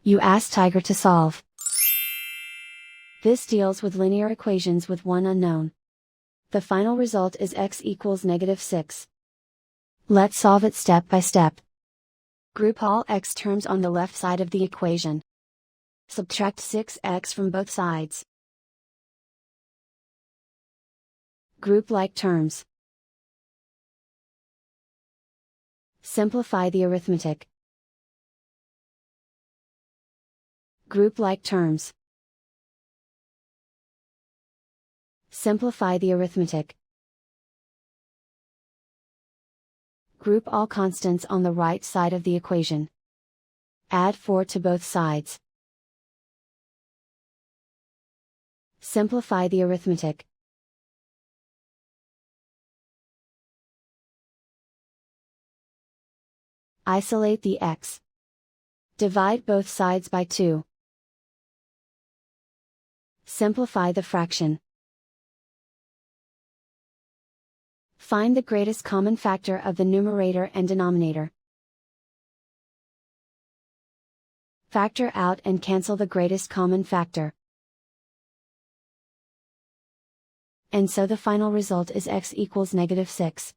You ask Tiger to solve. This deals with linear equations with one unknown. The final result is x equals -6. Let's solve it step by step. Group all x terms on the left side of the equation. Subtract 6x from both sides. Group like terms. Simplify the arithmetic. Group like terms. Simplify the arithmetic. Group all constants on the right side of the equation. Add 4 to both sides. Simplify the arithmetic. Isolate the x. Divide both sides by 2. Simplify the fraction. Find the greatest common factor of the numerator and denominator. Factor out and cancel the greatest common factor. And so the final result is x equals -6.